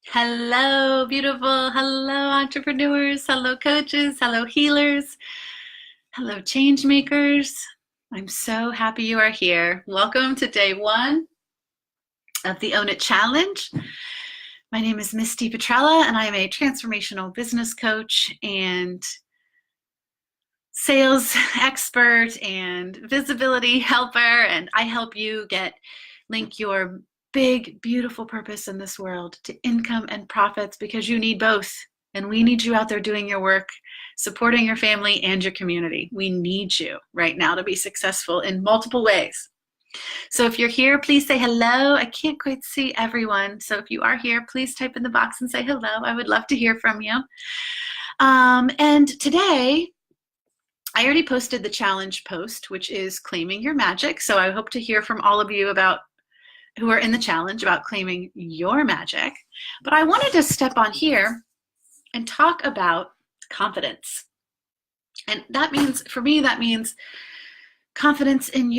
Hello, beautiful. Hello, entrepreneurs. Hello, coaches. Hello, healers. Hello, change makers. I'm so happy you are here. Welcome to day one of the Own It Challenge. My name is Misty Petrella, and I am a transformational business coach and sales expert and visibility helper. And I help you link your big, beautiful purpose in this world to income and profits because you need both. And we need you out there doing your work, supporting your family and your community. We need you right now to be successful in multiple ways. So if you're here, please say hello. I can't quite see everyone. So if you are here, please type in the box and say hello. I would love to hear from you. And today, I already posted the challenge post, which is claiming your magic. So I hope to hear from all of you who are in the challenge about claiming your magic. But I wanted to step on here and talk about confidence. And that means, for me, that means confidence in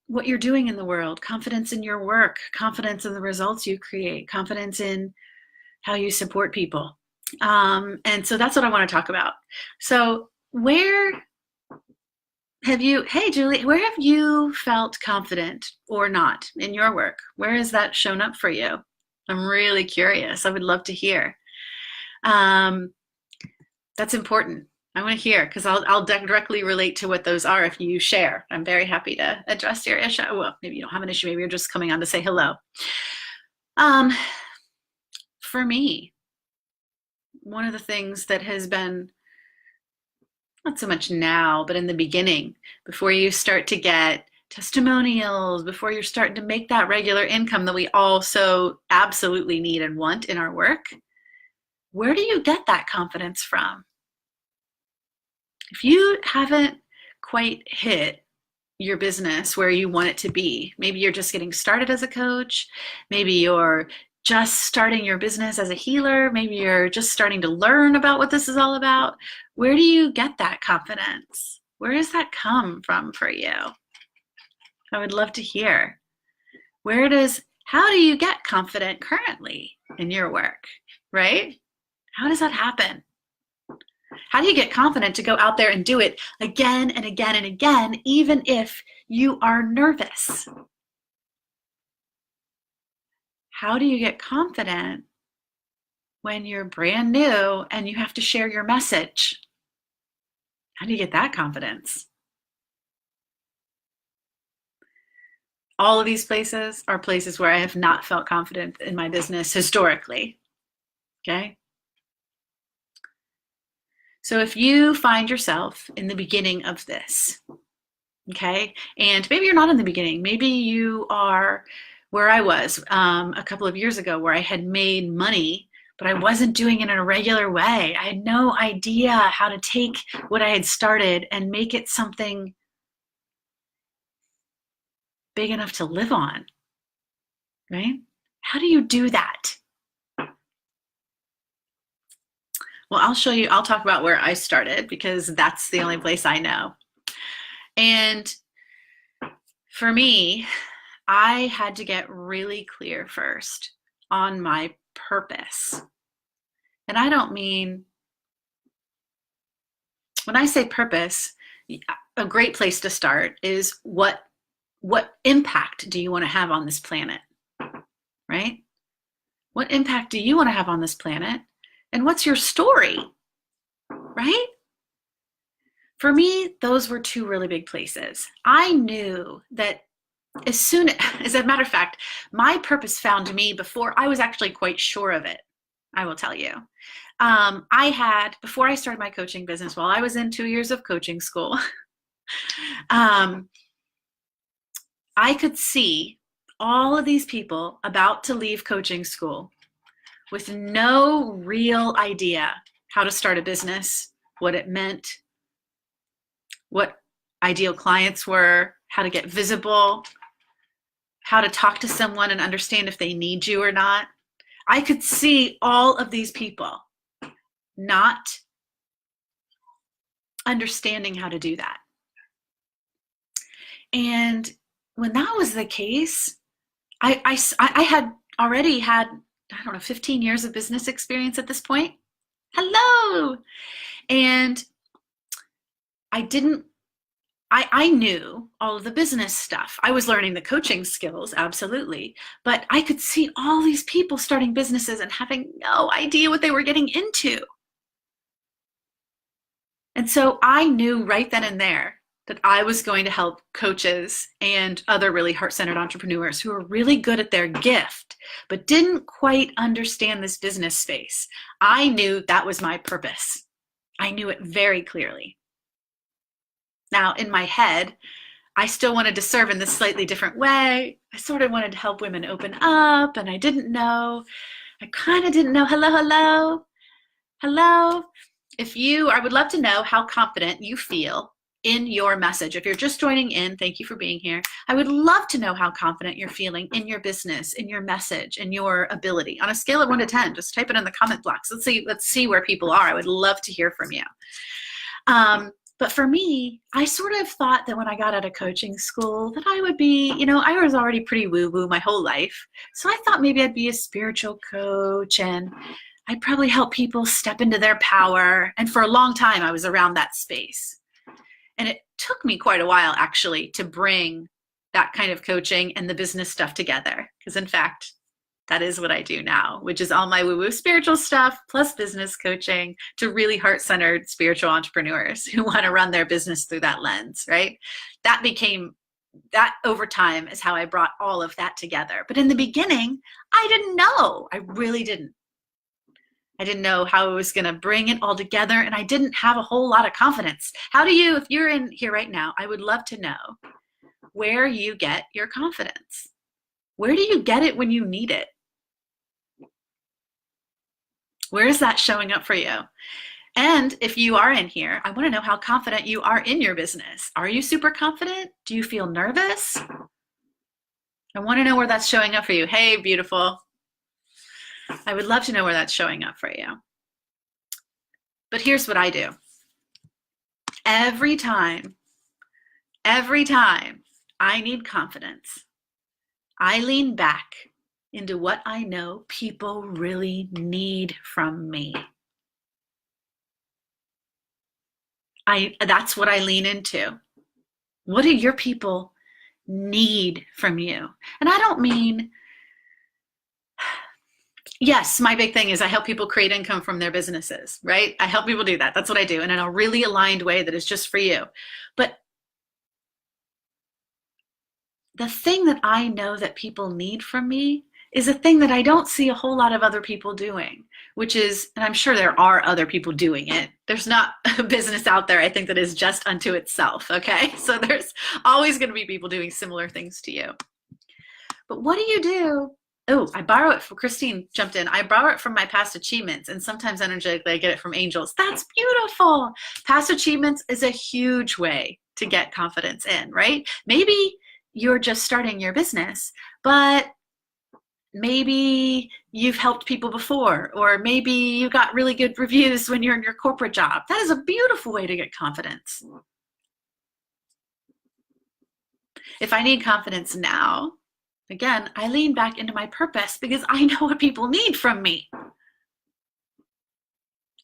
what you're doing in the world, confidence in your work, confidence in the results you create, confidence in how you support people. And so that's what I want to talk about. So hey Julie, where have you felt confident or not in your work? Where has that shown up for you? I'm really curious. I would love to hear. That's important. I want to hear because I'll directly relate to what those are if you share. I'm very happy to address your issue. Well, maybe you don't have an issue. Maybe you're just coming on to say hello. For me, one of the things that has been not so much now, but in the beginning, before you start to get testimonials, before you're starting to make that regular income that we all so absolutely need and want in our work, where do you get that confidence from? If you haven't quite hit your business where you want it to be, maybe you're just getting started as a coach, maybe you're just starting your business as a healer, maybe you're just starting to learn about what this is all about, where do you get that confidence? Where does that come from for you? I would love to hear. How do you get confident currently in your work, right? How does that happen? How do you get confident to go out there and do it again and again and again, even if you are nervous? How do you get confident when you're brand new and you have to share your message? How do you get that confidence? All of these places are places where I have not felt confident in my business historically. Okay? So if you find yourself in the beginning of this, okay, and maybe you're not in the beginning, maybe you are where I was a couple of years ago where I had made money, but I wasn't doing it in a regular way. I had no idea how to take what I had started and make it something big enough to live on, right? How do you do that? Well, I'll talk about where I started because that's the only place I know. And for me, I had to get really clear first on my purpose. And I don't mean, when I say purpose, a great place to start is what impact do you want to have on this planet, right? What impact do you want to have on this planet? And what's your story, right? For me, those were two really big places. I knew that as a matter of fact, my purpose found me before I was actually quite sure of it, I will tell you. Before I started my coaching business, while I was in 2 years of coaching school, I could see all of these people about to leave coaching school with no real idea how to start a business, what it meant, what ideal clients were, how to get visible, how to talk to someone and understand if they need you or not. I could see all of these people not understanding how to do that. And when that was the case, I had already had I don't know, 15 years of business experience at this point. Hello. And I knew all of the business stuff. I was learning the coaching skills, absolutely. But I could see all these people starting businesses and having no idea what they were getting into. And so I knew right then and there that I was going to help coaches and other really heart-centered entrepreneurs who are really good at their gift, but didn't quite understand this business space. I knew that was my purpose. I knew it very clearly. Now, in my head, I still wanted to serve in this slightly different way. I sort of wanted to help women open up, and I didn't know. I kind of didn't know. Hello, hello, hello. I would love to know how confident you feel in your message. If you're just joining in, thank you for being here. I would love to know how confident you're feeling in your business, in your message, in your ability. On a scale of 1 to 10, just type it in the comment box. Let's see where people are. I would love to hear from you. But for me, I sort of thought that when I got out of coaching school that I would be, I was already pretty woo-woo my whole life. So I thought maybe I'd be a spiritual coach and I'd probably help people step into their power. And for a long time, I was around that space. And it took me quite a while, actually, to bring that kind of coaching and the business stuff together. Because in fact, that is what I do now, which is all my woo-woo spiritual stuff plus business coaching to really heart-centered spiritual entrepreneurs who want to run their business through that lens, right? That over time is how I brought all of that together. But in the beginning, I didn't know. I really didn't. I didn't know how I was going to bring it all together, and I didn't have a whole lot of confidence. If you're in here right now, I would love to know where you get your confidence. Where do you get it when you need it? Where is that showing up for you? And if you are in here, I want to know how confident you are in your business. Are you super confident? Do you feel nervous? I want to know where that's showing up for you. Hey, beautiful. I would love to know where that's showing up for you. But here's what I do. Every time I need confidence, I lean back into what I know people really need from me. That's what I lean into. What do your people need from you? And I don't mean, yes, my big thing is I help people create income from their businesses, right? I help people do that. That's what I do. And in a really aligned way that is just for you. But the thing that I know that people need from me is a thing that I don't see a whole lot of other people doing, which is, and I'm sure there are other people doing it. There's not a business out there, I think, that is just unto itself, okay? So there's always going to be people doing similar things to you. But what do you do? Oh, I borrow it from, Christine jumped in. I borrow it from my past achievements, and sometimes energetically I get it from angels. That's beautiful. Past achievements is a huge way to get confidence in, right? Maybe you're just starting your business, but maybe you've helped people before, or maybe you got really good reviews when you're in your corporate job. That is a beautiful way to get confidence. If I need confidence now, again, I lean back into my purpose because I know what people need from me.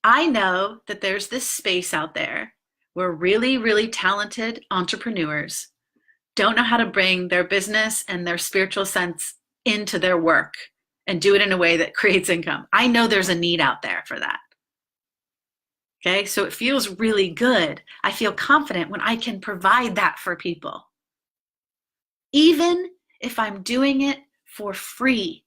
I know that there's this space out there where really, really talented entrepreneurs don't know how to bring their business and their spiritual sense into their work and do it in a way that creates income. I know there's a need out there for that. Okay, so it feels really good. I feel confident when I can provide that for people, even if I'm doing it for free.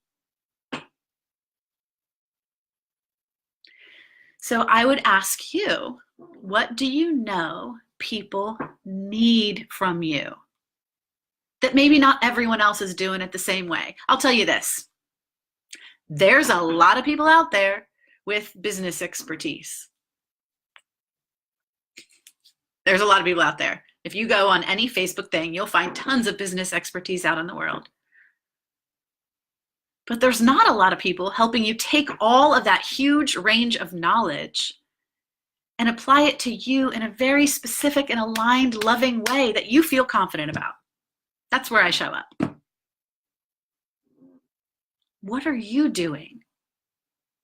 So I would ask you, what do you know people need from you that maybe not everyone else is doing it the same way? I'll tell you this. There's a lot of people out there with business expertise. There's a lot of people out there. If you go on any Facebook thing, you'll find tons of business expertise out in the world. But there's not a lot of people helping you take all of that huge range of knowledge and apply it to you in a very specific and aligned, loving way that you feel confident about. That's where I show up. What are you doing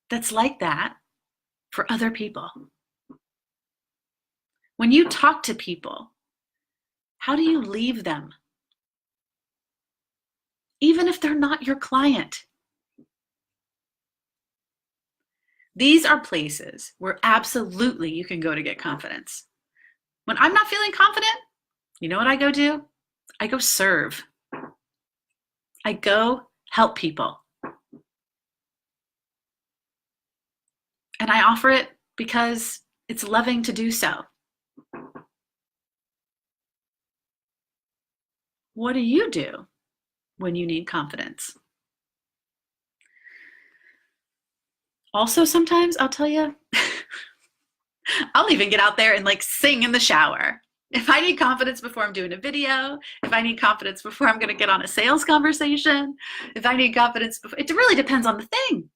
that's like that for other people? When you talk to people, how do you leave them? Even if they're not your client. These are places where absolutely you can go to get confidence. When I'm not feeling confident, you know what I go do? I go serve. I go help people. And I offer it because it's loving to do so. What do you do when you need confidence? Also, sometimes I'll tell you, I'll even get out there and like sing in the shower. If I need confidence before I'm doing a video, if I need confidence before I'm going to get on a sales conversation, if I need confidence before, it really depends on the thing.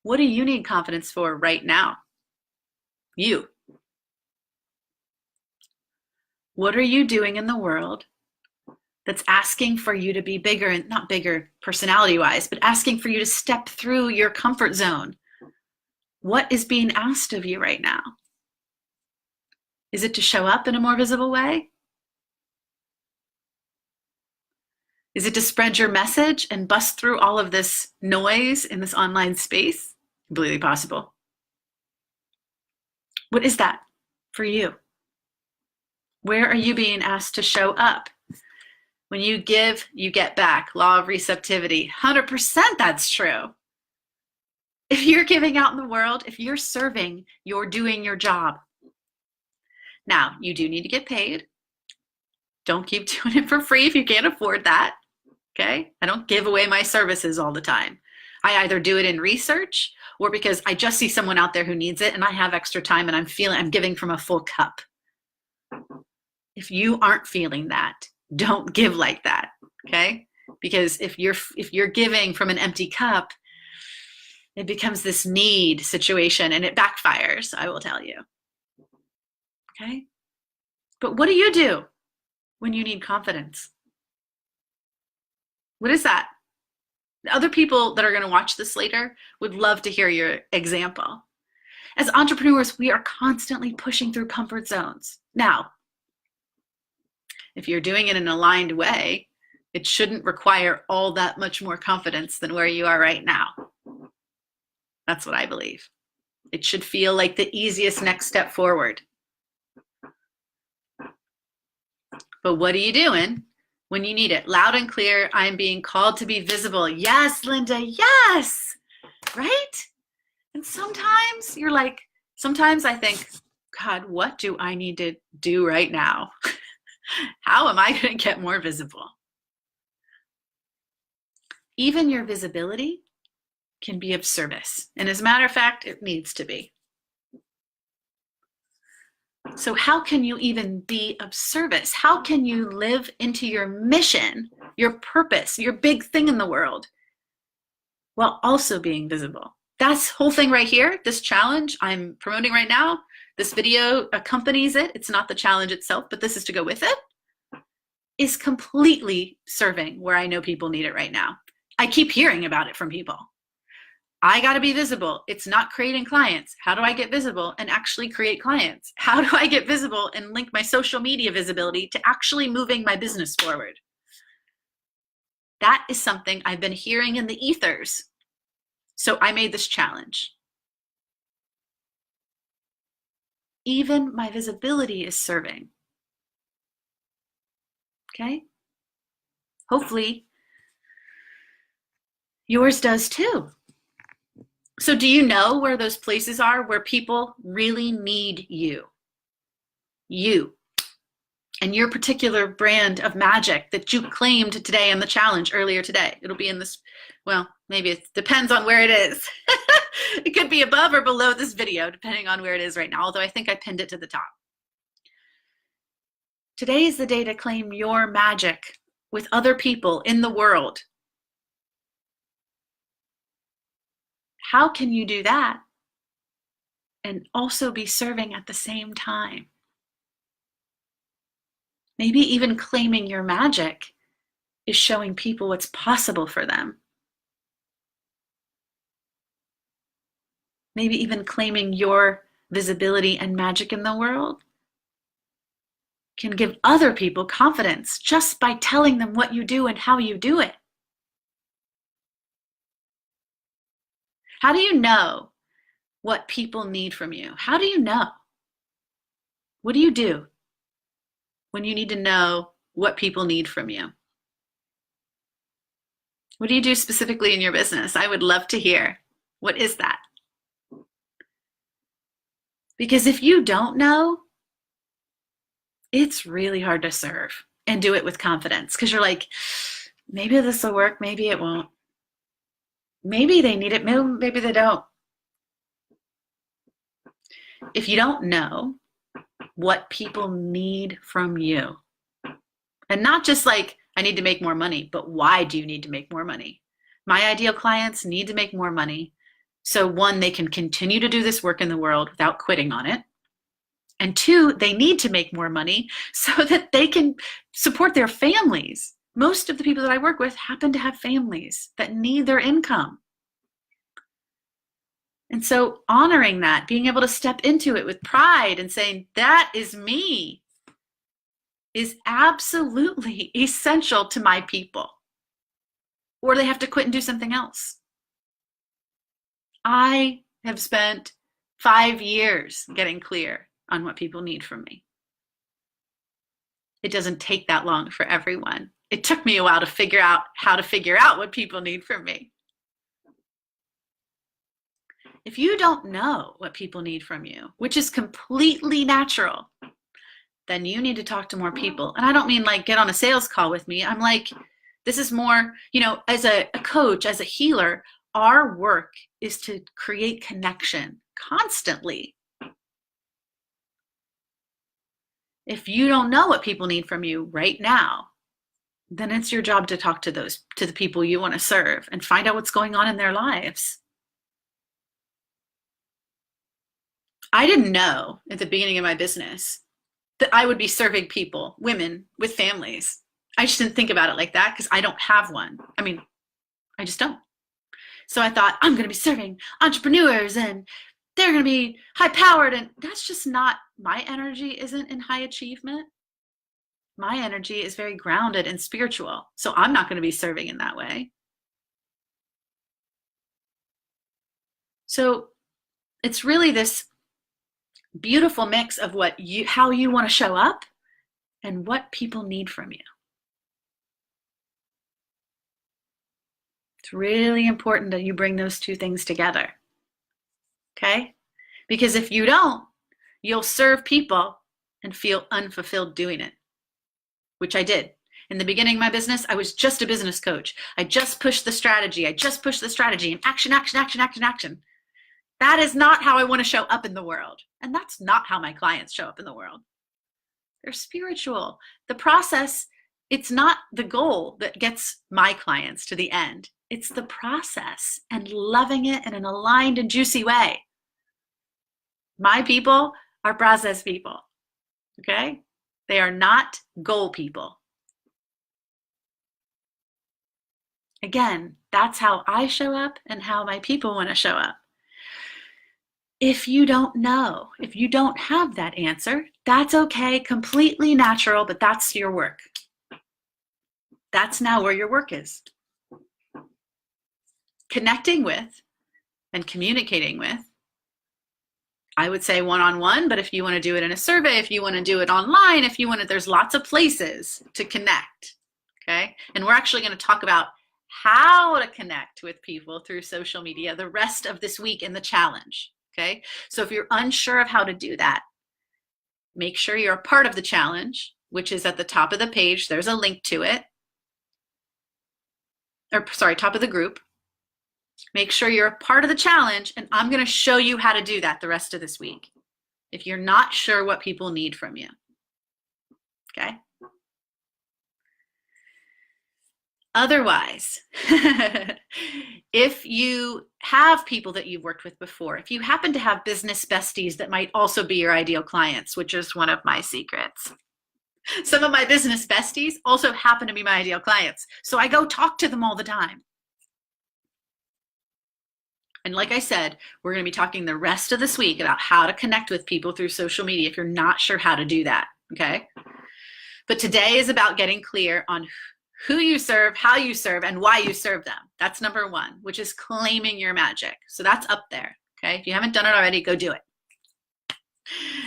What do you need confidence for right now? You. What are you doing in the world that's asking for you to be bigger, and not bigger personality-wise, but asking for you to step through your comfort zone? What is being asked of you right now? Is it to show up in a more visible way? Is it to spread your message and bust through all of this noise in this online space? Completely possible. What is that for you? Where are you being asked to show up? When you give, you get back. Law of receptivity. 100% that's true. If you're giving out in the world, if you're serving, you're doing your job. Now, you do need to get paid. Don't keep doing it for free if you can't afford that. Okay? I don't give away my services all the time. I either do it in research or because I just see someone out there who needs it and I have extra time and I'm giving from a full cup. If you aren't feeling that, don't give like that, okay? Because if you're giving from an empty cup, it becomes this need situation and it backfires, I will tell you. Okay? But what do you do when you need confidence? What is that? Other people that are going to watch this later would love to hear your example. As entrepreneurs, we are constantly pushing through comfort zones. Now, if you're doing it in an aligned way, it shouldn't require all that much more confidence than where you are right now. That's what I believe. It should feel like the easiest next step forward. But what are you doing when you need it? Loud and clear, I'm being called to be visible. Yes, Linda, yes, right? And sometimes you're like, sometimes I think, God, what do I need to do right now? How am I going to get more visible? Even your visibility can be of service. And as a matter of fact, it needs to be. So how can you even be of service? How can you live into your mission, your purpose, your big thing in the world, while also being visible? That's whole thing right here, this challenge I'm promoting right now. This video accompanies it. It's not the challenge itself, but this is to go with it. Is completely serving where I know people need it right now. I keep hearing about it from people. I got to be visible. It's not creating clients. How do I get visible and actually create clients? How do I get visible and link my social media visibility to actually moving my business forward? That is something I've been hearing in the ethers. So I made this challenge. Even my visibility is serving. Okay? Hopefully yours does too. So do you know where those places are where people really need you? You and your particular brand of magic that you claimed today in the challenge earlier today. It'll be in this, well, maybe it depends on where it is. It could be above or below this video, depending on where it is right now, although I think I pinned it to the top. Today is the day to claim your magic with other people in the world. How can you do that and also be serving at the same time? Maybe even claiming your magic is showing people what's possible for them. maybe even claiming your visibility and magic in the world, can give other people confidence just by telling them what you do and how you do it. How do you know what people need from you? How do you know? What do you do when you need to know what people need from you? What do you do specifically in your business? I would love to hear. What is that? Because if you don't know, it's really hard to serve and do it with confidence, because you're like, maybe this will work, maybe it won't. Maybe they need it, maybe they don't. If you don't know what people need from you, and not just like, I need to make more money, but why do you need to make more money? My ideal clients need to make more money. So one, they can continue to do this work in the world without quitting on it. And two, they need to make more money so that they can support their families. Most of the people that I work with happen to have families that need their income. And so honoring that, being able to step into it with pride and saying, that is me, is absolutely essential to my people. Or they have to quit and do something else. I have spent 5 years getting clear on what people need from me. It doesn't take that long for everyone. It took me a while to figure out how to figure out what people need from me. If you don't know what people need from you, which is completely natural, then you need to talk to more people. And I don't mean like get on a sales call with me. I'm like, this is more, as a coach, as a healer, our work is to create connection constantly. If you don't know what people need from you right now, then it's your job to talk to the people you want to serve and find out what's going on in their lives. I didn't know at the beginning of my business that I would be serving people, women with families. I just didn't think about it like that because I don't have one. I mean, I just don't. So I thought, I'm going to be serving entrepreneurs and they're going to be high powered. And that's just not, my energy isn't in high achievement. My energy is very grounded and spiritual. So I'm not going to be serving in that way. So it's really this beautiful mix of how you want to show up and what people need from you. It's really important that you bring those two things together. Okay? Because if you don't, you'll serve people and feel unfulfilled doing it, which I did. In the beginning of my business, I was just a business coach. I just pushed the strategy. and action, action, action, action, action. That is not how I want to show up in the world. And that's not how my clients show up in the world. They're spiritual. The process, it's not the goal that gets my clients to the end. It's the process and loving it in an aligned and juicy way. My people are process people, okay? They are not goal people. Again, that's how I show up and how my people want to show up. If you don't know, if you don't have that answer, that's okay, completely natural, but that's your work. That's now where your work is. Connecting with and communicating with, I would say one-on-one, but if you want to do it in a survey, if you want to do it online, there's lots of places to connect, okay? And we're actually going to talk about how to connect with people through social media the rest of this week in the challenge, okay? So if you're unsure of how to do that, make sure you're a part of the challenge, which is at the top of the page. There's a link to it. Top of the group. Make sure you're a part of the challenge, and I'm going to show you how to do that the rest of this week if you're not sure what people need from you. Okay? Otherwise, if you have people that you've worked with before, if you happen to have business besties that might also be your ideal clients, which is one of my secrets. Some of my business besties also happen to be my ideal clients. So I go talk to them all the time. And like I said, we're going to be talking the rest of this week about how to connect with people through social media if you're not sure how to do that, okay? But today is about getting clear on who you serve, how you serve, and why you serve them. That's number one, which is claiming your magic. So that's up there, okay? If you haven't done it already, go do it.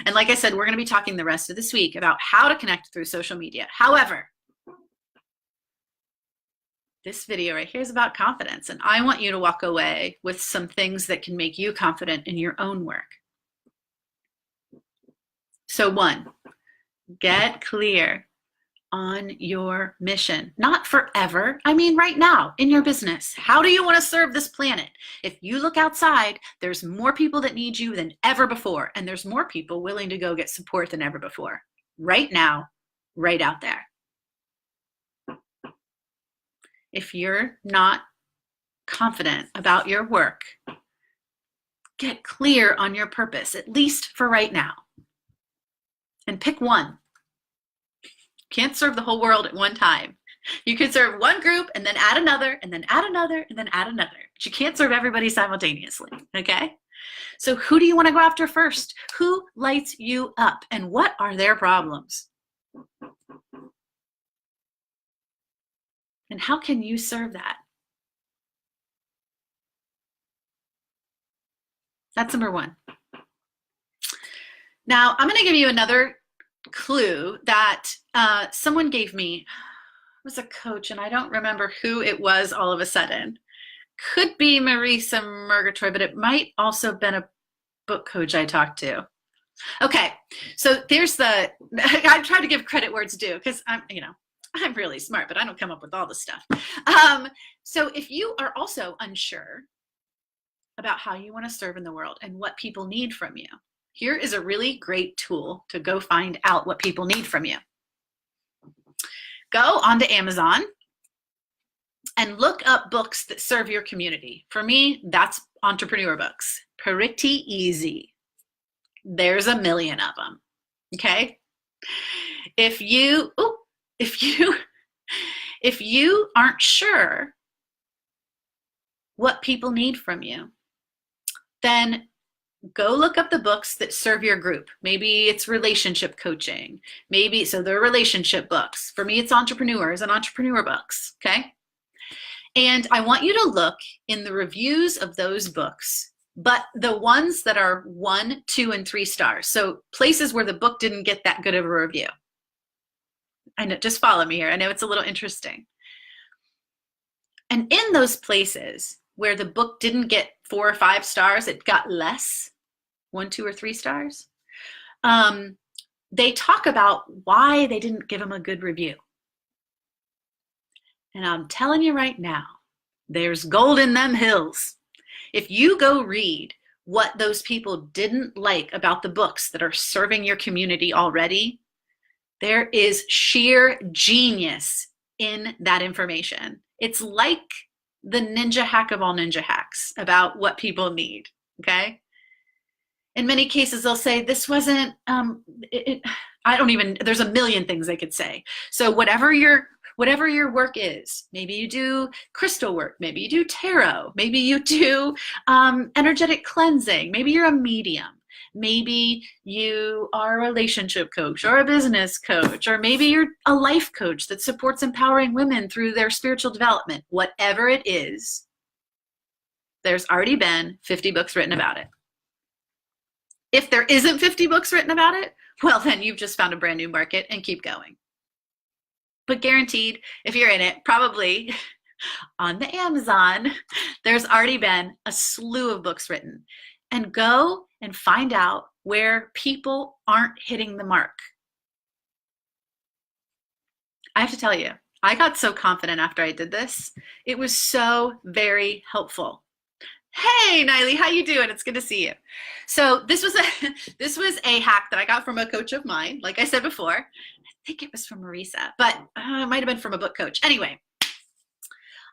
And like I said, we're going to be talking the rest of this week about how to connect through social media. However, this video right here is about confidence, and I want you to walk away with some things that can make you confident in your own work. So one, get clear on your mission. Not forever. I mean, right now in your business. How do you want to serve this planet? If you look outside, there's more people that need you than ever before, and there's more people willing to go get support than ever before. Right now, right out there. If you're not confident about your work, get clear on your purpose, at least for right now. And pick one. Can't serve the whole world at one time. You can serve one group and then add another and then add another and then add another. But you can't serve everybody simultaneously, okay? So who do you want to go after first? Who lights you up and what are their problems? And how can you serve that? That's number one. Now, I'm going to give you another clue that someone gave me. It was a coach, and I don't remember who it was all of a sudden. Could be Marisa Murgatroyd, but it might also have been a book coach I talked to. Okay, so there's the, I try to give credit where it's due because I'm really smart, but I don't come up with all the stuff. So if you are also unsure about how you want to serve in the world and what people need from you, here is a really great tool to go find out what people need from you. Go onto Amazon and look up books that serve your community. For me, that's entrepreneur books. Pretty easy. There's a million of them, okay? If you aren't sure what people need from you, then go look up the books that serve your group. Maybe it's relationship coaching. So they're relationship books. For me, it's entrepreneurs and entrepreneur books, okay? And I want you to look in the reviews of those books, but the ones that are 1, 2, and 3 stars. So places where the book didn't get that good of a review. I know, just follow me here. I know it's a little interesting. And in those places where the book didn't get 4 or 5 stars, it got less, 1, 2, or 3 stars. They talk about why they didn't give them a good review. And I'm telling you right now, there's gold in them hills. If you go read what those people didn't like about the books that are serving your community already, there is sheer genius in that information. It's like the ninja hack of all ninja hacks about what people need, okay? In many cases, they'll say, this wasn't, there's a million things they could say. So whatever your work is, maybe you do crystal work, maybe you do tarot, maybe you do energetic cleansing, maybe you're a medium, maybe you are a relationship coach or a business coach, or maybe you're a life coach that supports empowering women through their spiritual development. Whatever it is, there's already been 50 books written about it. If there isn't 50 books written about it, well, then you've just found a brand new market and keep going. But guaranteed, if you're in it, probably on the Amazon, there's already been a slew of books written. And go and find out where people aren't hitting the mark. I have to tell you, I got so confident after I did this. It was so very helpful. Hey, Niley, how you doing? It's good to see you. So this was a hack that I got from a coach of mine. Like I said before, I think it was from Marisa, but it might have been from a book coach. Anyway,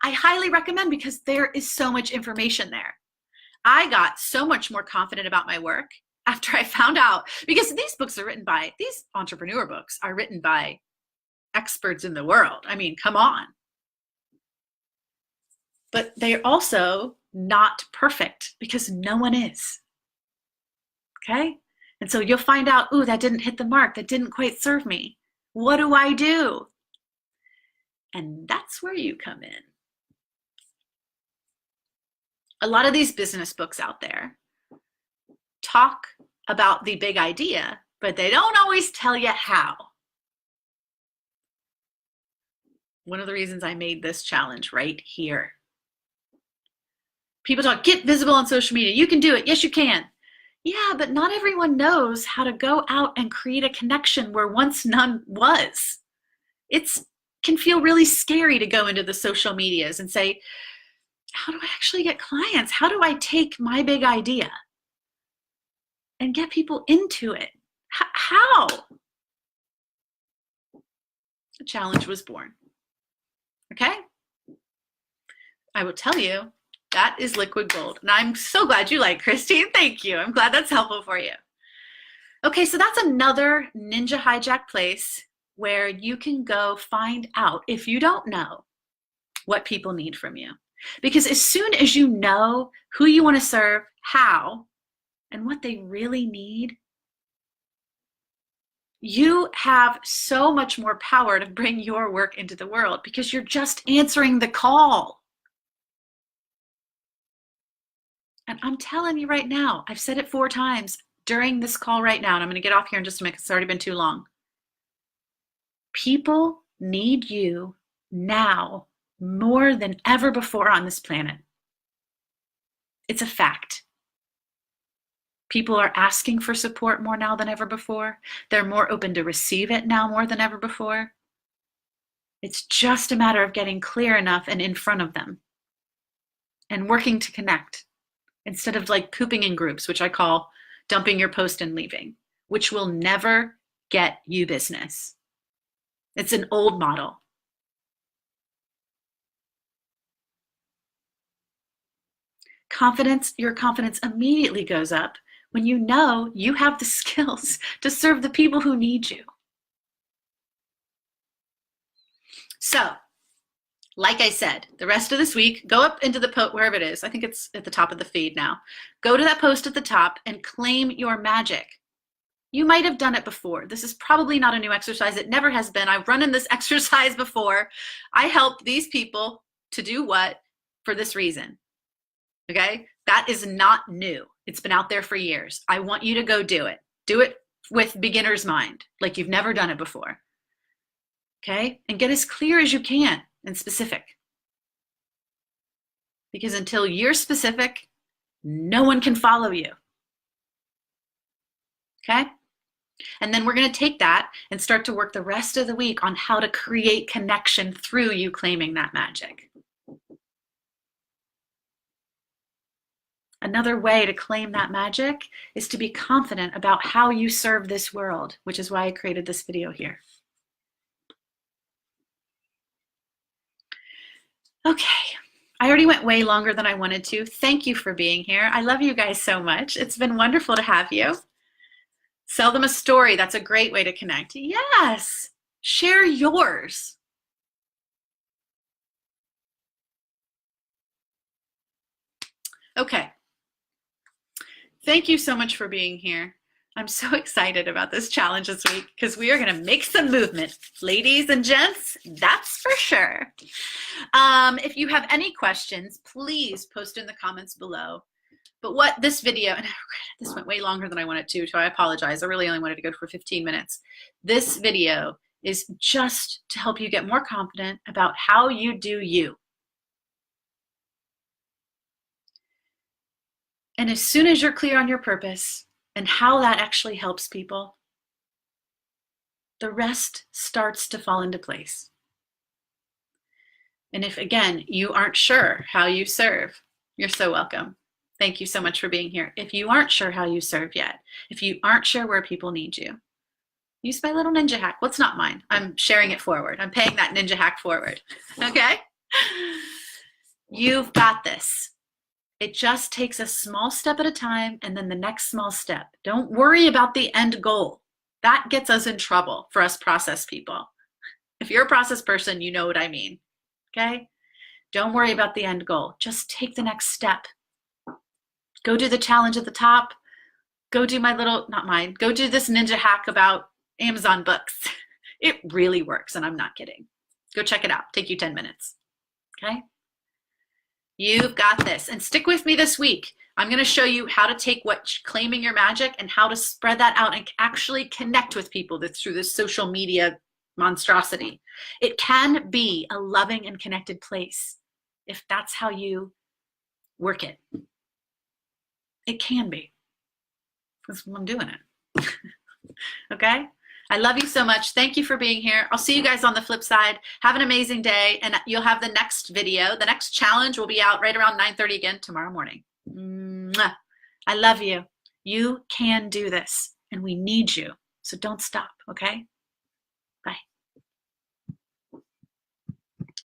I highly recommend because there is so much information there. I got so much more confident about my work after I found out, because these entrepreneur books are written by experts in the world. I mean, come on. but they're also not perfect because no one is. Okay? And so you'll find out, ooh, that didn't hit the mark. That didn't quite serve me. What do I do? And that's where you come in. A lot of these business books out there talk about the big idea, but they don't always tell you how. One of the reasons I made this challenge right here. People talk, get visible on social media. You can do it. Yes, you can. Yeah, but not everyone knows how to go out and create a connection where once none was. It can feel really scary to go into the social medias and say, how do I actually get clients? How do I take my big idea and get people into it? How? The challenge was born. Okay? I will tell you, that is liquid gold. And I'm so glad you like, Christine. Thank you. I'm glad that's helpful for you. Okay, so that's another Ninja Hijack place where you can go find out, if you don't know, what people need from you. Because as soon as you know who you want to serve, how, and what they really need, you have so much more power to bring your work into the world because you're just answering the call. And I'm telling you right now, I've said it 4 times during this call right now, and I'm going to get off here in just a minute because it's already been too long. People need you now more than ever before on this planet. It's a fact. People are asking for support more now than ever before. They're more open to receive it now more than ever before. It's just a matter of getting clear enough and in front of them and working to connect instead of like pooping in groups, which I call dumping your post and leaving, which will never get you business. It's an old model. Your confidence immediately goes up when you know you have the skills to serve the people who need you. So, like I said, the rest of this week, go up into the post, wherever it is. I think it's at the top of the feed now. Go to that post at the top and claim your magic. You might have done it before. This is probably not a new exercise. It never has been. I've run in this exercise before. I help these people to do what? For this reason. Okay? That is not new. It's been out there for years. I want you to go do it. Do it with beginner's mind, like you've never done it before. Okay? And get as clear as you can and specific. Because until you're specific, no one can follow you. Okay? And then we're going to take that and start to work the rest of the week on how to create connection through you claiming that magic. Another way to claim that magic is to be confident about how you serve this world, which is why I created this video here. Okay, I already went way longer than I wanted to. Thank you for being here. I love you guys so much. It's been wonderful to have you. Sell them a story. That's a great way to connect. Yes, share yours. Okay. Thank you so much for being here. I'm so excited about this challenge this week because we are going to make some movement. Ladies and gents, that's for sure. If you have any questions, please post in the comments below. But what this video, and this went way longer than I wanted to, so I apologize. I really only wanted to go for 15 minutes. This video is just to help you get more confident about how you do you. And as soon as you're clear on your purpose and how that actually helps people, the rest starts to fall into place. And if, again, you aren't sure how you serve, you're so welcome. Thank you so much for being here. If you aren't sure how you serve yet, if you aren't sure where people need you, use my little ninja hack. Well, it's not mine. I'm sharing it forward. I'm paying that ninja hack forward. Okay? You've got this. It just takes a small step at a time and then the next small step. Don't worry about the end goal. That gets us in trouble for us process people. If you're a process person, you know what I mean. Okay? Don't worry about the end goal. Just take the next step. Go do the challenge at the top. Go do my little, not mine, go do this ninja hack about Amazon books. It really works, and I'm not kidding. Go check it out. Take you 10 minutes. Okay? You've got this. And stick with me this week. I'm going to show you how to take claiming your magic and how to spread that out and actually connect with people through this social media monstrosity. It can be a loving and connected place if that's how you work it. It can be. That's why I'm doing it. Okay? I love you so much. Thank you for being here. I'll see you guys on the flip side. Have an amazing day, and you'll have the next video. The next challenge will be out right around 9:30 again tomorrow morning. Mwah. I love you. You can do this, and we need you. So don't stop, okay?